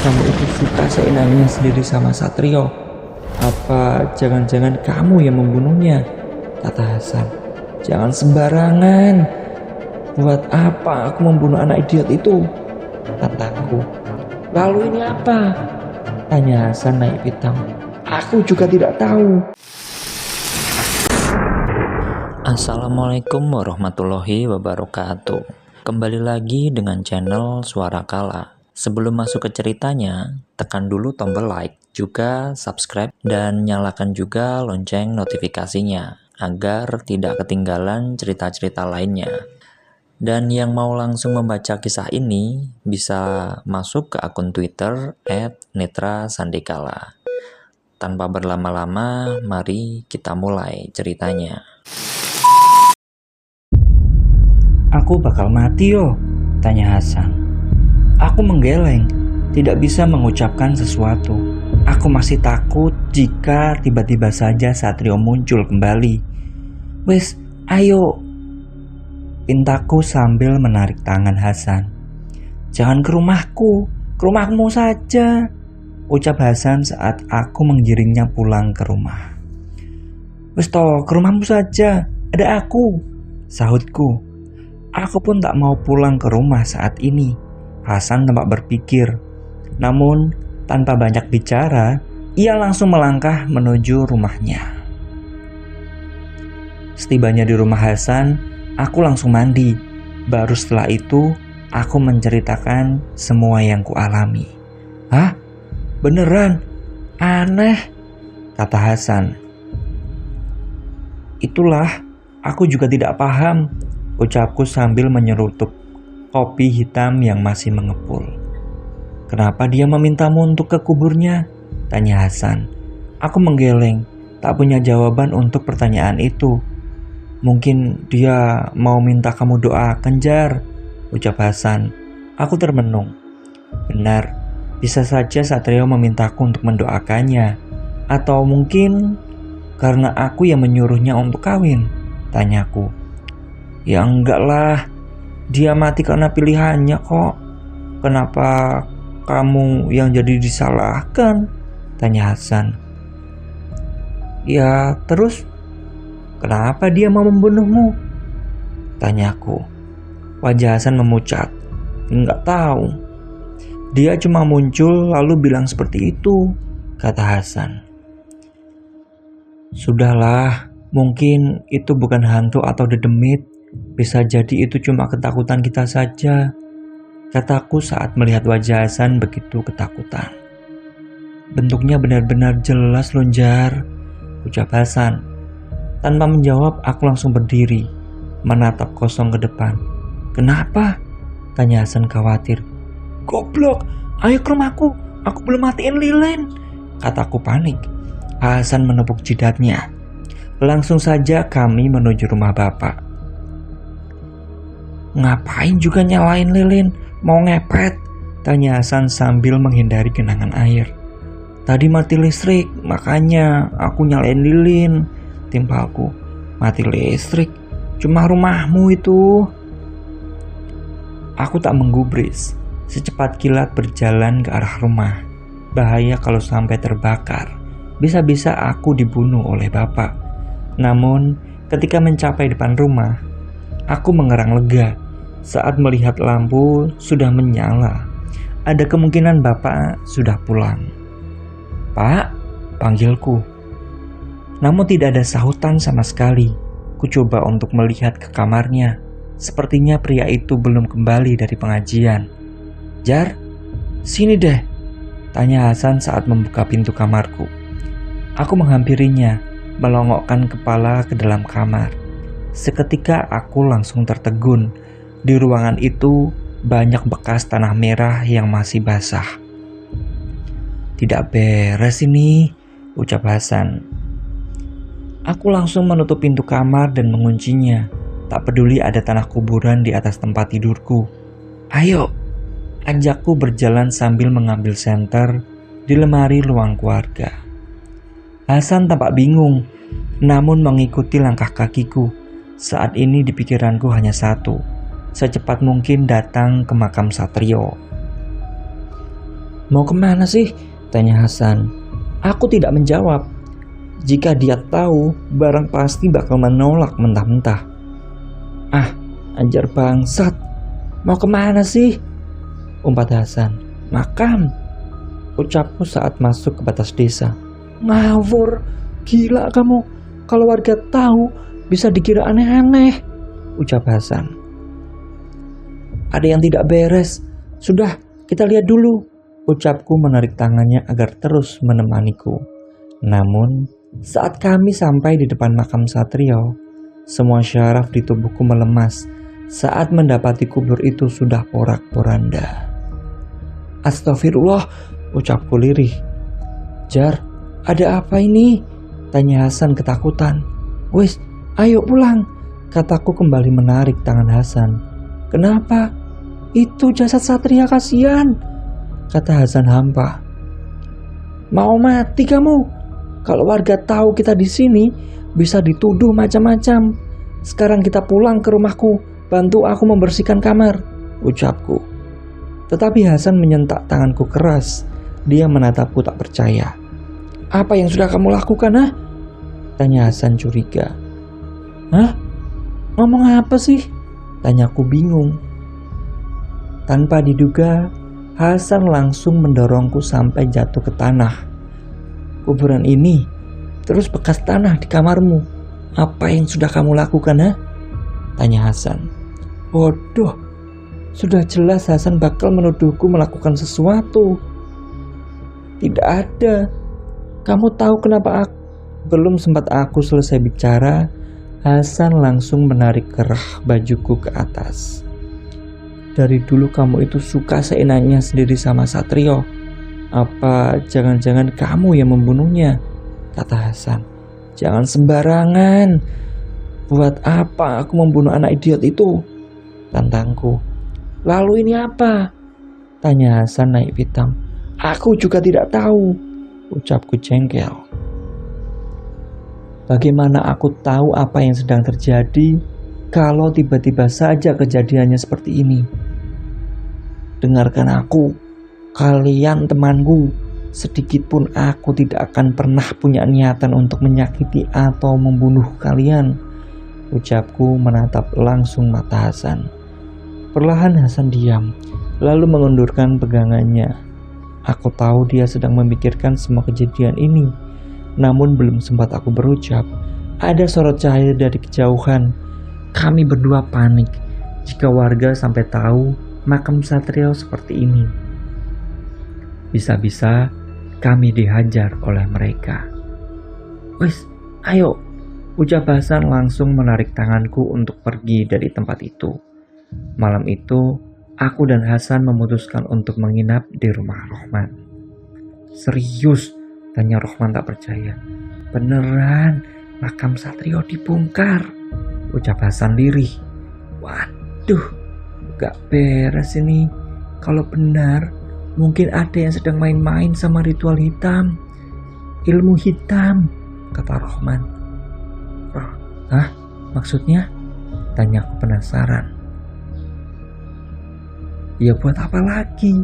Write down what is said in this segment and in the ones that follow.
kamu itu suka seenaknya sendiri sama Satrio? Apa jangan-jangan kamu yang membunuhnya? Kata Hasan. Jangan sembarangan. Buat apa aku membunuh anak idiot itu? Kataku. Lalu ini apa? Tanya Hasan naik pitam. Aku juga tidak tahu. Assalamualaikum warahmatullahi wabarakatuh. Kembali lagi dengan channel Suara Kala. Sebelum masuk ke ceritanya, tekan dulu tombol like, juga subscribe, dan nyalakan juga lonceng notifikasinya agar tidak ketinggalan cerita-cerita lainnya. Dan yang mau langsung membaca kisah ini bisa masuk ke akun Twitter @netrasandikala. Tanpa berlama-lama, mari kita mulai ceritanya. Aku bakal mati yo, tanya Hasan. Aku menggeleng, tidak bisa mengucapkan sesuatu. Aku masih takut jika tiba-tiba saja Satrio muncul kembali. Wes, ayo, pintaku sambil menarik tangan Hasan. Jangan ke rumahmu saja, ucap Hasan saat aku menggiringnya pulang ke rumah. Wes toh, ke rumahmu saja, ada aku, sahutku. Aku pun tak mau pulang ke rumah saat ini. Hasan tampak berpikir. Namun, tanpa banyak bicara, ia langsung melangkah menuju rumahnya. Setibanya di rumah Hasan, aku langsung mandi. Baru setelah itu, aku menceritakan semua yang kualami. Hah? Beneran? Aneh, kata Hasan. Itulah, aku juga tidak paham, ucapku sambil menyerutup kopi hitam yang masih mengepul. Kenapa dia memintamu untuk ke kuburnya? Tanya Hasan. Aku menggeleng, tak punya jawaban untuk pertanyaan itu. Mungkin dia mau minta kamu doakan, Jar, ucap Hasan. Aku termenung. Benar, bisa saja Satrio memintaku untuk mendoakannya. Atau mungkin karena aku yang menyuruhnya untuk kawin, tanyaku. Ya enggak lah, dia mati karena pilihannya kok. Kenapa kamu yang jadi disalahkan? Tanya Hasan. Ya terus, kenapa dia mau membunuhmu? Tanyaku. Wajah Hasan memucat. Enggak tahu. Dia cuma muncul lalu bilang seperti itu, kata Hasan. Sudahlah, mungkin itu bukan hantu atau dedemit. Bisa jadi itu cuma ketakutan kita saja, kataku saat melihat wajah Hasan begitu ketakutan. Bentuknya benar-benar jelas lonjar, ucap Hasan. Tanpa menjawab, aku langsung berdiri, menatap kosong ke depan. Kenapa? Tanya Hasan khawatir. Goblok, ayo ke rumahku, aku belum matiin lilin, kataku panik. Hasan menepuk jidatnya. Langsung saja kami menuju rumah bapak. Ngapain juga nyalain lilin? Mau ngepet? Tanya Hasan sambil menghindari genangan air. Tadi mati listrik, makanya aku nyalain lilin, timpalku. Mati listrik? Cuma rumahmu itu. Aku tak menggubris. Secepat kilat berjalan ke arah rumah. Bahaya kalau sampai terbakar. Bisa-bisa aku dibunuh oleh bapak. Namun, ketika mencapai depan rumah, aku mengerang lega. Saat melihat lampu sudah menyala, ada kemungkinan bapak sudah pulang. Pak, panggilku. Namun tidak ada sahutan sama sekali. Ku coba untuk melihat ke kamarnya. Sepertinya pria itu belum kembali dari pengajian. Jar, sini deh, tanya Hasan saat membuka pintu kamarku. Aku menghampirinya, melongokkan kepala ke dalam kamar. Seketika aku langsung tertegun. Di ruangan itu banyak bekas tanah merah yang masih basah. Tidak beres ini, ucap Hasan. Aku langsung menutup pintu kamar dan menguncinya. Tak peduli ada tanah kuburan di atas tempat tidurku. Ayo, ajakku berjalan sambil mengambil senter di lemari ruang keluarga. Hasan tampak bingung, namun mengikuti langkah kakiku. Saat ini di pikiranku hanya satu. Secepat mungkin datang ke makam Satrio. Mau kemana sih? Tanya Hasan. Aku tidak menjawab. Jika dia tahu, barang pasti bakal menolak mentah-mentah. Ah, anjar bangsat. Mau kemana sih? Umpat Hasan. Makam, ucapku saat masuk ke batas desa. Ngawur, gila kamu. Kalau warga tahu, bisa dikira aneh-aneh, ucap Hasan. Ada yang tidak beres. Sudah, kita lihat dulu, ucapku menarik tangannya agar terus menemaniku. Namun, saat kami sampai di depan makam Satrio, semua syaraf di tubuhku melemas saat mendapati kubur itu sudah porak-poranda. Astagfirullah, ucapku lirih. Jar, ada apa ini? Tanya Hasan ketakutan. Wis, ayo pulang, kataku kembali menarik tangan Hasan. Kenapa? Itu jasad Satria, kasihan, kata Hasan hampa. Mau mati kamu? Kalau warga tahu kita di sini, bisa dituduh macam-macam. Sekarang kita pulang ke rumahku, bantu aku membersihkan kamar, ucapku. Tetapi Hasan menyentak tanganku keras. Dia menatapku tak percaya. Apa yang sudah kamu lakukan, ah? Tanya Hasan curiga. Hah? Ngomong apa sih? Tanyaku bingung. Tanpa diduga, Hasan langsung mendorongku sampai jatuh ke tanah. Kuburan ini, terus bekas tanah di kamarmu. Apa yang sudah kamu lakukan, ha? Tanya Hasan. Bodoh, sudah jelas Hasan bakal menuduhku melakukan sesuatu. Tidak ada. Kamu tahu kenapa aku? Belum sempat aku selesai bicara, Hasan langsung menarik kerah bajuku ke atas. Dari dulu kamu itu suka seenaknya sendiri sama Satrio. Apa jangan-jangan kamu yang membunuhnya? Kata Hasan. Jangan sembarangan. Buat apa aku membunuh anak idiot itu? Tantangku. Lalu ini apa? Tanya Hasan naik pitam. Aku juga tidak tahu, ucapku jengkel. Bagaimana aku tahu apa yang sedang terjadi kalau tiba-tiba saja kejadiannya seperti ini? Dengarkan aku, kalian temanku. Sedikit pun aku tidak akan pernah punya niatan untuk menyakiti atau membunuh kalian, ucapku menatap langsung mata Hasan. Perlahan Hasan diam, lalu mengundurkan pegangannya. Aku tahu dia sedang memikirkan semua kejadian ini. Namun belum sempat aku berucap, ada sorot cahaya dari kejauhan. Kami berdua panik jika warga sampai tahu makam Satrio seperti ini. Bisa-bisa kami dihajar oleh mereka. Wis, ayo, ucap Hasan langsung menarik tanganku untuk pergi dari tempat itu. Malam itu, aku dan Hasan memutuskan untuk menginap di rumah Rohman. Serius? Tanya Rohman tak percaya. Beneran, makam Satrio dibongkar, ucap Hasan lirih. Waduh, gak beres ini. Kalau benar, mungkin ada yang sedang main-main sama ritual hitam. Ilmu hitam, kata Rohman. Hah? Maksudnya? Tanyaku penasaran. Ya buat apa lagi?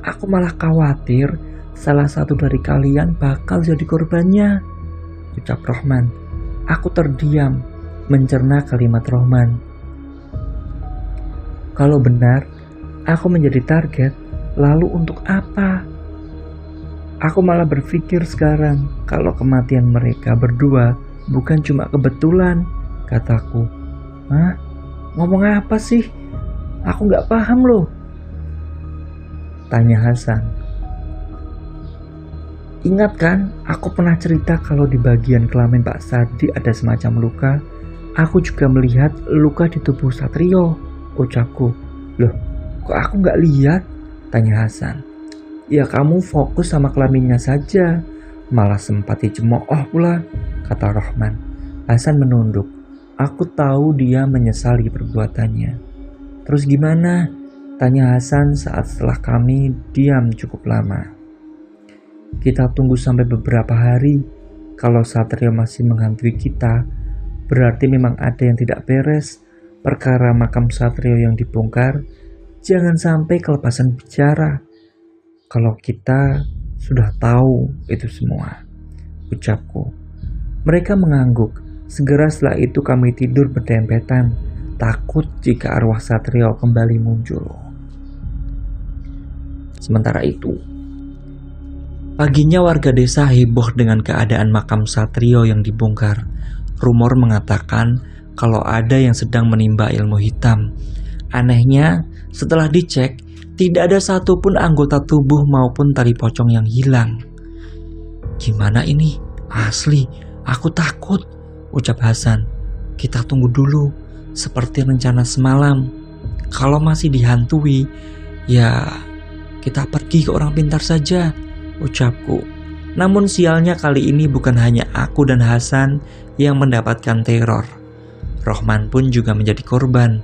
Aku malah khawatir salah satu dari kalian bakal jadi korbannya, ucap Rohman. Aku terdiam, mencerna kalimat Rohman. Kalau benar, aku menjadi target, lalu untuk apa? Aku malah berpikir sekarang, kalau kematian mereka berdua bukan cuma kebetulan, kataku. Hah? Ngomong apa sih? Aku gak paham loh, tanya Hasan. Ingat kan, aku pernah cerita kalau di bagian kelamin Pak Sardi ada semacam luka. Aku juga melihat luka di tubuh Satrio, ucapku. Loh, kok aku gak lihat? Tanya Hasan. Ya kamu fokus sama kelaminnya saja, malah sempat dicemooh pula, kata Rohman. Hasan menunduk. Aku tahu dia menyesali perbuatannya. Terus gimana? Tanya Hasan saat setelah kami diam cukup lama. Kita tunggu sampai beberapa hari. Kalau Satrio masih menghantui kita, berarti memang ada yang tidak beres. Perkara makam Satrio yang dibongkar, jangan sampai kelepasan bicara. kalau kita sudah tahu itu semua, ucapku. Mereka mengangguk. Segera setelah itu kami tidur berdempetan, takut jika arwah Satrio kembali muncul. Sementara itu, paginya warga desa heboh dengan keadaan makam Satrio yang dibongkar. Rumor mengatakan kalau ada yang sedang menimba ilmu hitam. Anehnya, setelah dicek, tidak ada satupun anggota tubuh maupun tali pocong yang hilang. Gimana ini? Asli, aku takut, ucap Hasan. Kita tunggu dulu, seperti rencana semalam. Kalau masih dihantui, ya kita pergi ke orang pintar saja, ucapku. Namun sialnya kali ini bukan hanya aku dan Hasan yang mendapatkan teror. Rohman pun juga menjadi korban.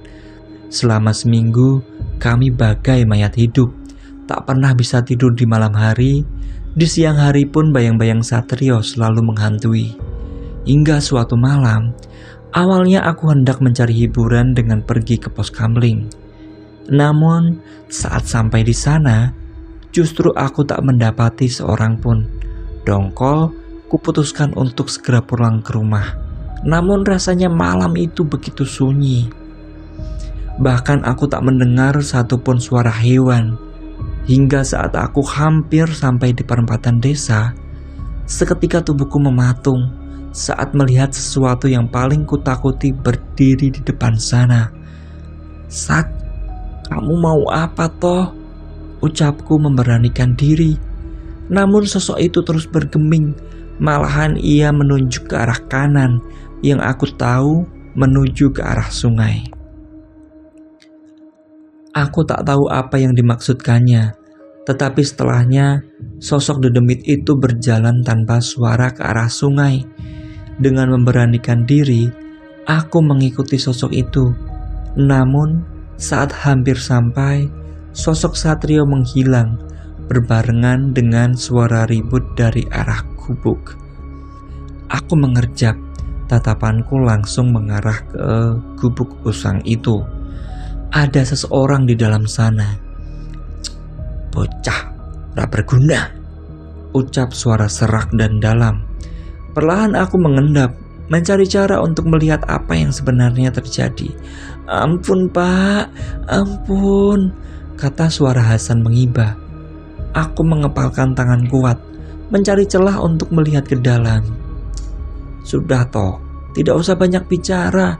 Selama seminggu, kami bagai mayat hidup. Tak pernah bisa tidur di malam hari. Di siang hari pun bayang-bayang Satrio selalu menghantui. Hingga suatu malam, awalnya aku hendak mencari hiburan dengan pergi ke pos kamling. Namun, saat sampai di sana, justru aku tak mendapati seorang pun. Dongkol, kuputuskan untuk segera pulang ke rumah. Namun rasanya malam itu begitu sunyi. Bahkan aku tak mendengar satupun suara hewan. Hingga saat aku hampir sampai di perempatan desa, seketika tubuhku mematung saat melihat sesuatu yang paling kutakuti berdiri di depan sana. "Sat, kamu mau apa toh?" ucapku memberanikan diri. Namun sosok itu terus bergeming. Malahan ia menunjuk ke arah kanan yang aku tahu menuju ke arah sungai. Aku tak tahu apa yang dimaksudkannya, tetapi setelahnya sosok dedemit itu berjalan tanpa suara ke arah sungai. Dengan memberanikan diri, aku mengikuti sosok itu. Namun saat hampir sampai, sosok Satrio menghilang berbarengan dengan suara ribut dari arah gubuk. Aku mengerjap, tatapanku langsung mengarah ke gubuk usang itu. Ada seseorang di dalam sana. "Bocah, tak berguna," ucap suara serak dan dalam. Perlahan aku mengendap, mencari cara untuk melihat apa yang sebenarnya terjadi. "Ampun pak, ampun," kata suara Hasan mengibah. Aku mengepalkan tangan kuat, mencari celah untuk melihat ke dalam. "Sudah toh, tidak usah banyak bicara.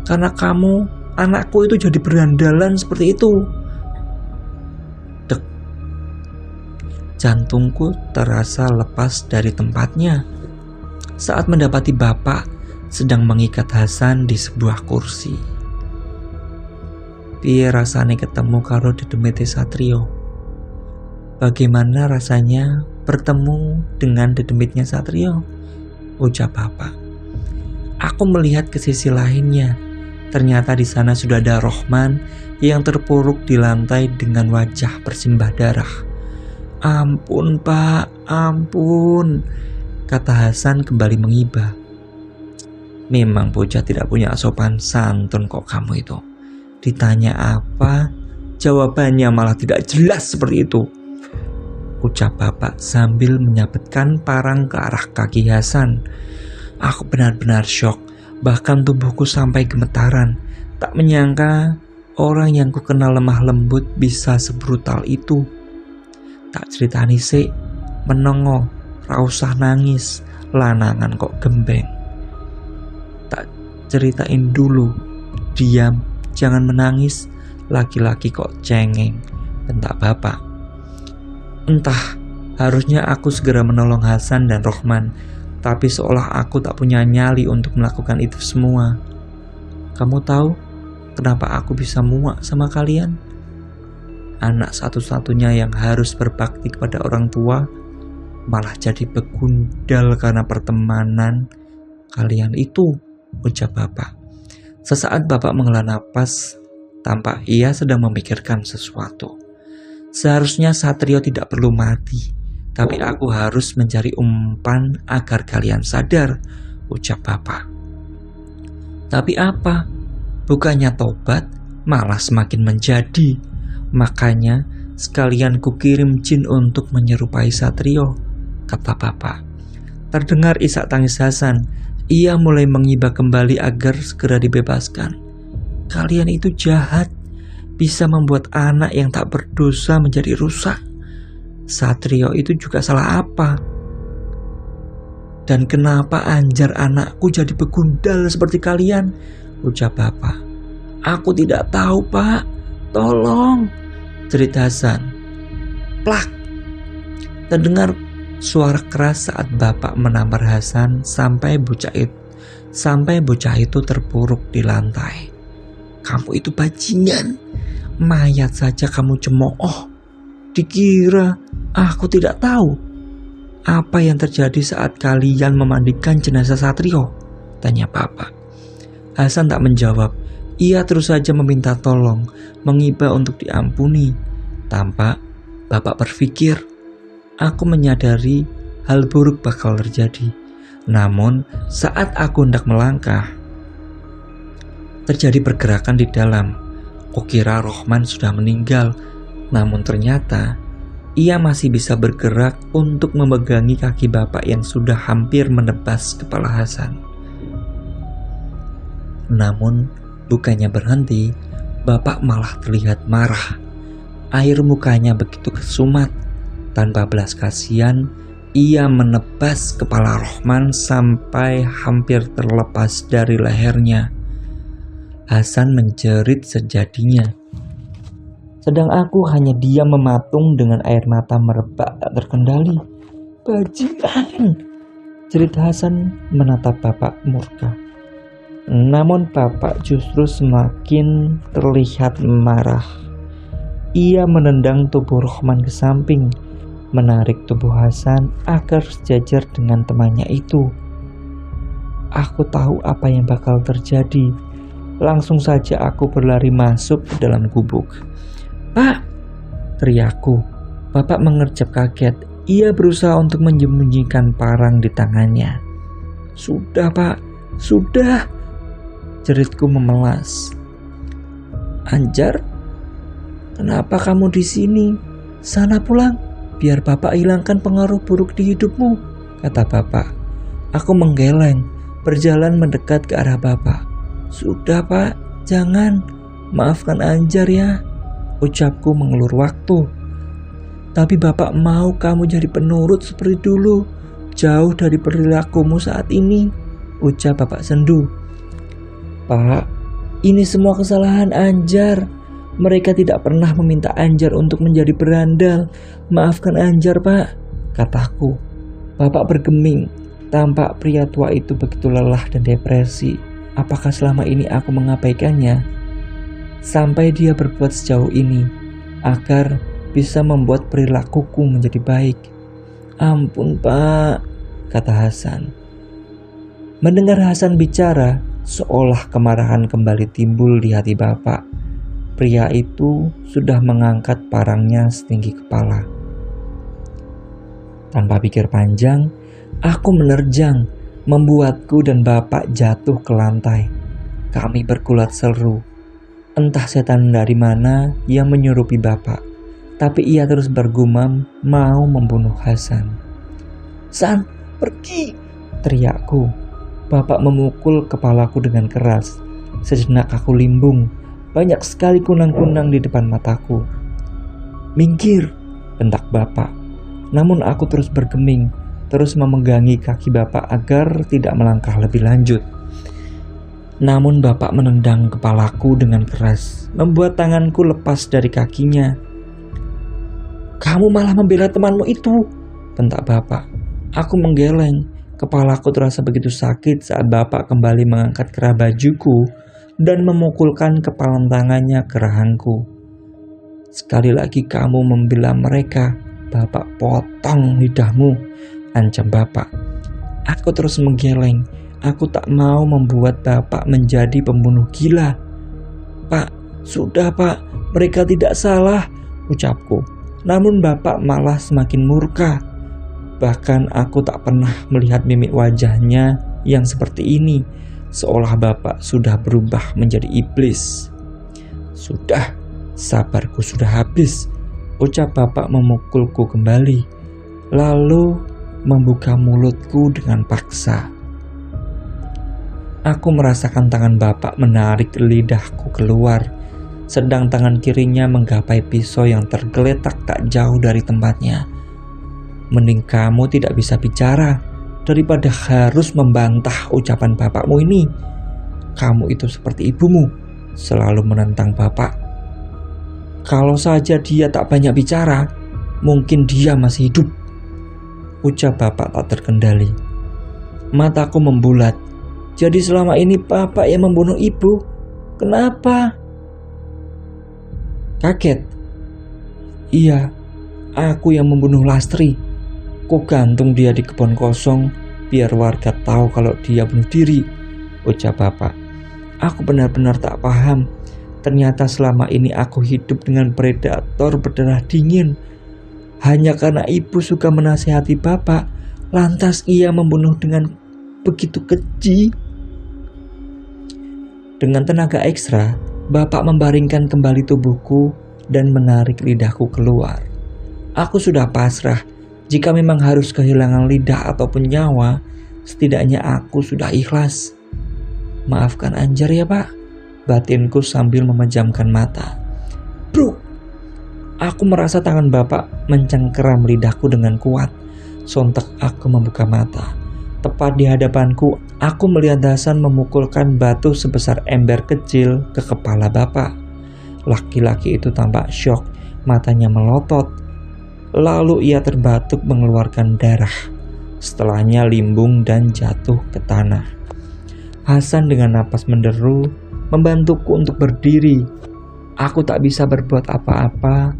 Karena kamu, anakku itu jadi berandalan seperti itu." Dek. Jantungku terasa lepas dari tempatnya saat mendapati bapak sedang mengikat Hasan di sebuah kursi. "Piye rasane ketemu karo dedemite Satrio? Bagaimana rasanya bertemu dengan dedemitnya Satrio?" ucap bapak. Aku melihat ke sisi lainnya. Ternyata di sana sudah ada Rohman yang terpuruk di lantai dengan wajah bersimbah darah. "Ampun pak, ampun," kata Hasan kembali mengibah. "Memang bocah tidak punya sopan santun kok kamu itu. Ditanya apa, jawabannya malah tidak jelas seperti itu," ucap bapak sambil menyabetkan parang ke arah kaki Hasan. Aku benar-benar syok, bahkan tubuhku sampai gemetaran. Tak menyangka orang yang kukenal lemah lembut bisa sebrutal itu. "Tak ceritani sik, menongo, ra usah nangis, lanangan kok gembeng." "Tak ceritain dulu, diam, jangan menangis, laki-laki kok cengeng," bentak bapak. Entah, harusnya aku segera menolong Hasan dan Rohman, tapi seolah aku tak punya nyali untuk melakukan itu semua. "Kamu tahu kenapa aku bisa muak sama kalian? Anak satu-satunya yang harus berbakti kepada orang tua malah jadi begundal karena pertemanan kalian itu," ucap bapak. Sesaat bapak menghela napas, tampak ia sedang memikirkan sesuatu. "Seharusnya Satrio tidak perlu mati, tapi aku harus mencari umpan agar kalian sadar," ucap bapak. "Tapi apa? Bukannya tobat, malah semakin menjadi. Makanya sekalian kukirim jin untuk menyerupai Satrio, kata bapak. Terdengar isak tangis Hasan. Ia mulai mengiba kembali agar segera dibebaskan. Kalian itu jahat, bisa membuat anak yang tak berdosa menjadi rusak. Satrio itu juga salah apa? Dan kenapa Anjar anakku jadi begundal seperti kalian? Ucap bapak. Aku tidak tahu, Pak. Tolong, jerit Hasan. Plak. Terdengar suara keras saat bapak menampar Hasan sampai bocah itu terpuruk di lantai. Kamu itu bajingan. Mayat saja kamu cemooh. Dikira aku tidak tahu apa yang terjadi saat kalian memandikan jenazah Satrio? Tanya bapak. Hasan tak menjawab. Ia terus saja meminta tolong, mengiba untuk diampuni. Tampak bapak berpikir, aku menyadari hal buruk bakal terjadi. Namun saat aku hendak melangkah, terjadi pergerakan di dalam. Kukira Rohman sudah meninggal, namun ternyata ia masih bisa bergerak untuk memegangi kaki bapak yang sudah hampir menebas kepala Hasan. Namun bukannya berhenti, bapak malah terlihat marah. Air mukanya begitu kesumat. Tanpa belas kasihan, ia menebas kepala Rohman sampai hampir terlepas dari lehernya. Hasan menjerit sejadinya. Sedang aku hanya diam mematung dengan air mata merebak tak terkendali. Bajingan, jerit Hasan menatap bapak murka. Namun bapak justru semakin terlihat marah. Ia menendang tubuh Rohman ke samping, menarik tubuh Hasan agar sejajar dengan temannya itu. Aku tahu apa yang bakal terjadi. Langsung saja aku berlari masuk ke dalam gubuk. Pak, teriakku. Bapak mengerjap kaget. Ia berusaha untuk menyembunyikan parang di tangannya. Sudah, Pak, sudah, jeritku memelas. Anjar, kenapa kamu di sini? Sana pulang, biar bapak hilangkan pengaruh buruk di hidupmu, kata bapak. Aku menggeleng, berjalan mendekat ke arah bapak. Sudah, Pak, jangan, maafkan Anjar ya, ucapku mengelur waktu. Tapi bapak mau kamu jadi penurut seperti dulu, jauh dari perilakumu saat ini, ucap bapak sendu. Pak, ini semua kesalahan Anjar. Mereka tidak pernah meminta Anjar untuk menjadi berandal. Maafkan Anjar, Pak, kataku. Bapak bergeming. Tampak pria tua itu begitu lelah dan depresi. Apakah selama ini aku mengabaikannya? Sampai dia berbuat sejauh ini agar bisa membuat perilakuku menjadi baik. Ampun, Pak, kata Hasan. Mendengar Hasan bicara, seolah kemarahan kembali timbul di hati bapak. Pria itu sudah mengangkat parangnya setinggi kepala. Tanpa pikir panjang, aku menerjang, membuatku dan bapak jatuh ke lantai. Kami bergulat seru. Entah setan dari mana yang menyerupi bapak, tapi ia terus bergumam mau membunuh Hasan. San, pergi, teriakku. Bapak memukul kepalaku dengan keras. Sejenak aku limbung. Banyak sekali kunang-kunang di depan mataku. Minggir, bentak bapak. Namun aku terus bergeming, terus memegangi kaki bapak agar tidak melangkah lebih lanjut. Namun bapak menendang kepalaku dengan keras, membuat tanganku lepas dari kakinya. Kamu malah membela temanmu itu, bentak bapak. Aku menggeleng. Kepalaku terasa begitu sakit saat bapak kembali mengangkat kerah bajuku dan memukulkan kepalan tangannya ke rahangku. Sekali lagi kamu membela mereka, bapak potong lidahmu, ancam bapak. Aku terus menggeleng. Aku tak mau membuat bapak menjadi pembunuh gila. Pak, sudah pak, mereka tidak salah, ucapku. Namun bapak malah semakin murka. Bahkan aku tak pernah melihat mimik wajahnya yang seperti ini, seolah bapak sudah berubah menjadi iblis. Sudah, sabarku sudah habis. ucap bapak memukulku kembali, lalu membuka mulutku dengan paksa. Aku merasakan tangan bapak menarik lidahku keluar, sedang tangan kirinya menggapai pisau yang tergeletak tak jauh dari tempatnya. Mending kamu tidak bisa bicara daripada harus membantah ucapan bapakmu ini. Kamu itu seperti ibumu, selalu menentang bapak. Kalau saja dia tak banyak bicara, mungkin dia masih hidup, ucap bapak tak terkendali. Mataku membulat. Jadi selama ini bapak yang membunuh ibu? Kenapa? Kaget. Iya, aku yang membunuh Lastri. Ku gantung dia di kebun kosong biar warga tahu kalau dia bunuh diri, ucap bapak. Aku benar-benar tak paham. Ternyata selama ini aku hidup dengan predator berdarah dingin. Hanya karena ibu suka menasihati bapak, lantas ia membunuh dengan begitu keji. Dengan tenaga ekstra, bapak membaringkan kembali tubuhku dan menarik lidahku keluar. Aku sudah pasrah. Jika memang harus kehilangan lidah ataupun nyawa, setidaknya aku sudah ikhlas. Maafkan Anjar ya pak, batinku sambil memejamkan mata. Bro, aku merasa tangan bapak mencengkeram lidahku dengan kuat. Sontak aku membuka mata. Tepat di hadapanku, aku melihat Hasan memukulkan batu sebesar ember kecil ke kepala bapak. Laki-laki itu tampak syok, matanya melotot. Lalu ia terbatuk mengeluarkan darah. Setelahnya limbung dan jatuh ke tanah. Hasan dengan napas menderu membantuku untuk berdiri. Aku tak bisa berbuat apa-apa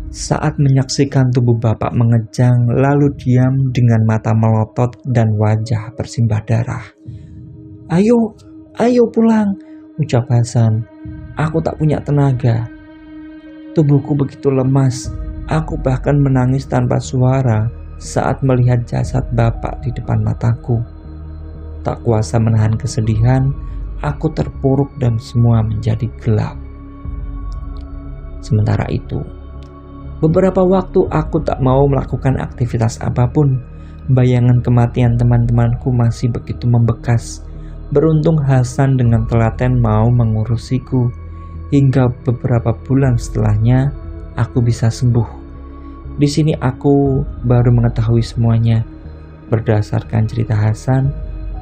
saat menyaksikan tubuh bapak mengejang lalu diam dengan mata melotot dan wajah bersimbah darah. Ayo pulang, ucap Hasan. Aku tak punya tenaga. Tubuhku begitu lemas. Aku bahkan menangis tanpa suara saat melihat jasad bapak di depan mataku. Tak kuasa menahan kesedihan, aku terpuruk dan semua menjadi gelap. Sementara itu, beberapa waktu aku tak mau melakukan aktivitas apapun. Bayangan kematian teman-temanku masih begitu membekas. Beruntung Hasan dengan telaten mau mengurusiku. Hingga beberapa bulan setelahnya, aku bisa sembuh. Di sini aku baru mengetahui semuanya. Berdasarkan cerita Hasan,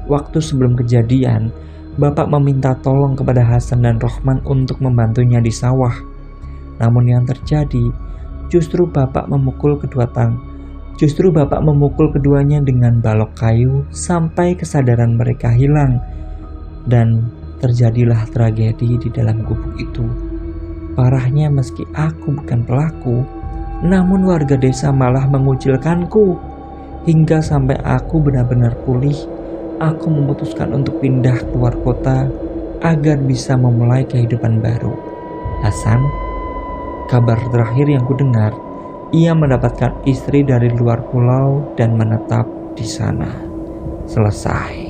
waktu sebelum kejadian, bapak meminta tolong kepada Hasan dan Rohman untuk membantunya di sawah. Namun yang terjadi, justru bapak memukul keduanya dengan balok kayu sampai kesadaran mereka hilang. Dan terjadilah tragedi di dalam gubuk itu. Parahnya meski aku bukan pelaku, namun warga desa malah mengucilkanku. Hingga sampai aku benar-benar pulih, aku memutuskan untuk pindah keluar kota agar bisa memulai kehidupan baru. Hasan, kabar terakhir yang kudengar, ia mendapatkan istri dari luar pulau dan menetap di sana. Selesai.